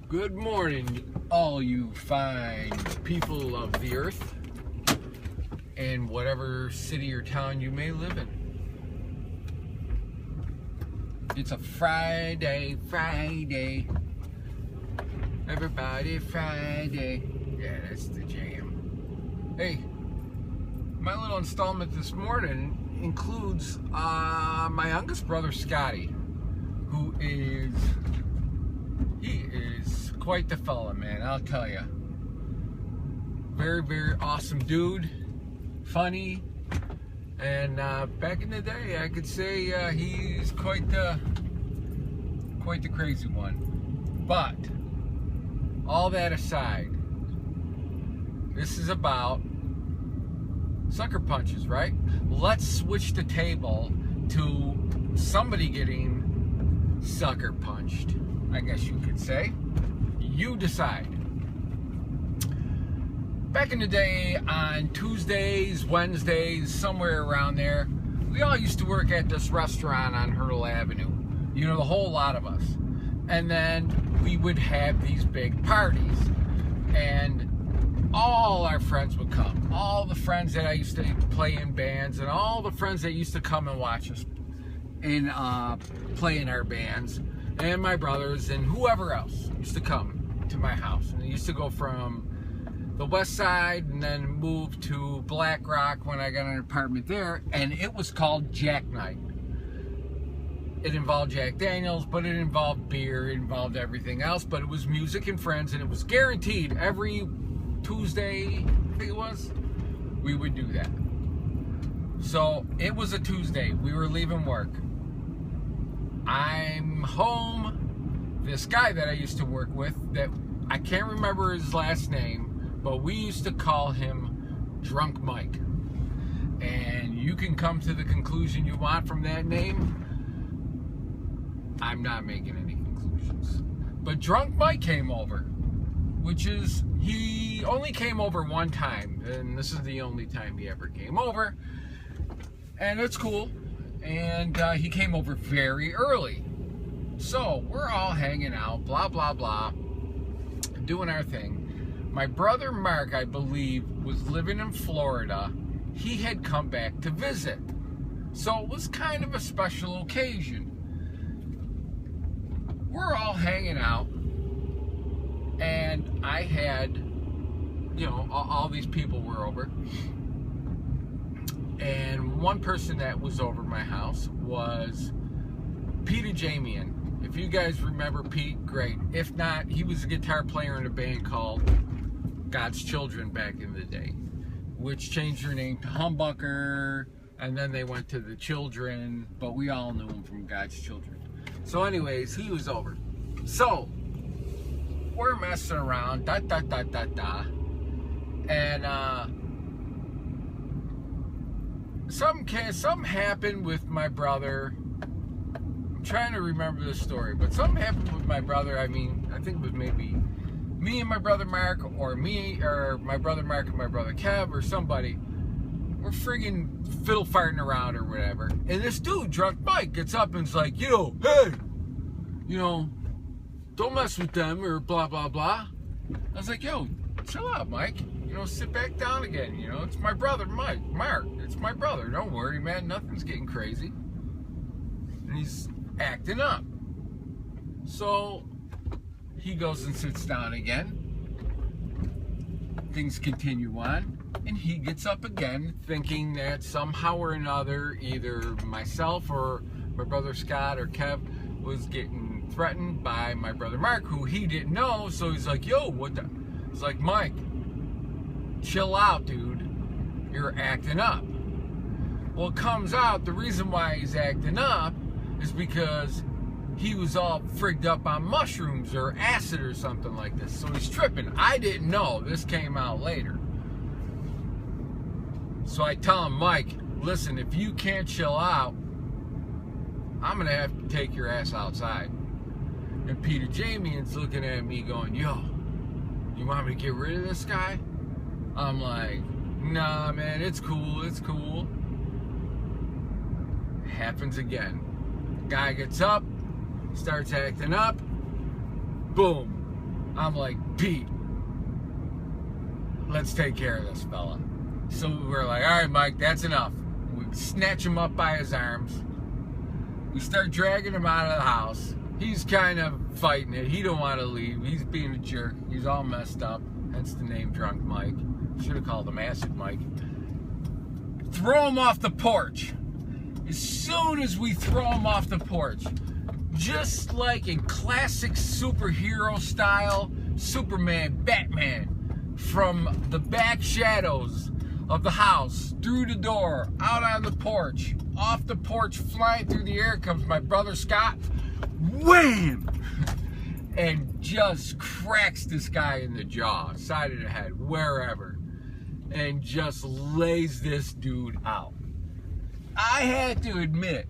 Good morning, all you fine people of the earth, in whatever city or town you may live in. It's a Friday. Everybody Friday. Yeah, that's the jam. Hey, my little installment this morning includes my youngest brother, Scotty, who is quite the fella, man, I'll tell you. Very, very awesome dude, funny, and back in the day, I could say he's quite the crazy one. But all that aside, this is about sucker punches, right? Let's switch the table to somebody getting sucker punched, I guess you could say. You decide. Back in the day, on Tuesdays, Wednesdays, somewhere around there, we all used to work at this restaurant on Hurdle Avenue. You know, the whole lot of us. And then we would have these big parties. And all our friends would come. All the friends that I used to play in bands, and all the friends that used to come and watch us and play in our bands, and my brothers, and whoever else used to come to my house. And it used to go from the west side and then move to Black Rock when I got an apartment there, and it was called Jack Night. It involved Jack Daniels, but it involved beer, it involved everything else, but it was music and friends, and it was guaranteed every Tuesday, I think it was, we would do that. So it was a Tuesday, we were leaving work. I'm home. This guy that I used to work with, that I can't remember his last name, but we used to call him Drunk Mike. And you can come to the conclusion you want from that name. I'm not making any conclusions. But Drunk Mike came over, which is, he only came over one time, and this is the only time he ever came over. And it's cool. And he came over very early. So we're all hanging out, blah, blah, blah, doing our thing. My brother Mark, I believe, was living in Florida. He had come back to visit. So it was kind of a special occasion. We're all hanging out, and I had, you know, all these people were over. And one person that was over my house was Peter Jamian. If you guys remember Pete, great. If not, he was a guitar player in a band called God's Children back in the day, which changed their name to Humbucker, and then they went to the Children, but we all knew him from God's Children. So anyways, he was over. So we're messing around, and something happened with my brother. I'm trying to remember the story, but something happened with my brother. I mean, I think it was maybe me and my brother Mark, or my brother Mark and my brother Kev, or somebody. We're friggin' fiddle farting around or whatever. And this dude, Drunk Mike, gets up and's like, yo, hey, you know, don't mess with them, or blah, blah, blah. I was like, yo, chill out, Mike. You know, sit back down again. You know, it's my brother, Mark. It's my brother. Don't worry, man. Nothing's getting crazy. And he's acting up. So he goes and sits down again. Things continue on. And he gets up again, thinking that somehow or another, either myself or my brother Scott or Kev was getting threatened by my brother Mark, who he didn't know. So he's like, yo, what the? It's like, Mike, chill out, dude. You're acting up. Well, it comes out the reason why he's acting up is because he was all frigged up on mushrooms or acid or something like this. So he's tripping. I didn't know. This came out later. So I tell him, Mike, listen, if you can't chill out, I'm going to have to take your ass outside. And Peter Jamian's looking at me going, yo, you want me to get rid of this guy? I'm like, nah, man, it's cool, it's cool. Happens again. Guy gets up, starts acting up, boom. I'm like, Pete, let's take care of this fella. So we're like, all right, Mike, that's enough. We snatch him up by his arms. We start dragging him out of the house. He's kind of fighting it. He don't want to leave. He's being a jerk. He's all messed up. Hence the name Drunk Mike. Should have called him Acid Mike. Throw him off the porch. As soon as we throw him off the porch, just like in classic superhero style, Superman, Batman, from the back shadows of the house, through the door, out on the porch, off the porch, flying through the air comes my brother Scott, wham! And just cracks this guy in the jaw, side of the head, wherever, and just lays this dude out. I had to admit,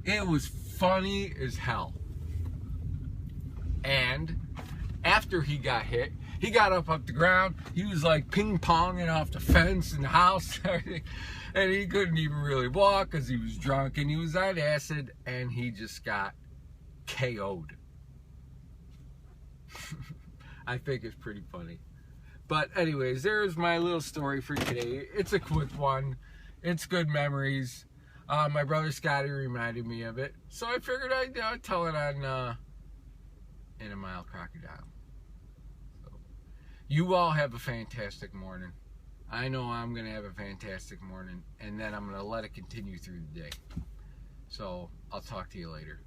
it was funny as hell. And after he got hit, he got up off the ground. He was like ping-ponging off the fence in the house and everything. And he couldn't even really walk because he was drunk and he was on acid, and he just got KO'd. I think it's pretty funny. But anyways, there's my little story for today. It's a quick one. It's good memories. My brother Scotty reminded me of it. So I figured I'd tell it on In a Mile Crocodile. So, you all have a fantastic morning. I know I'm going to have a fantastic morning. And then I'm going to let it continue through the day. So I'll talk to you later.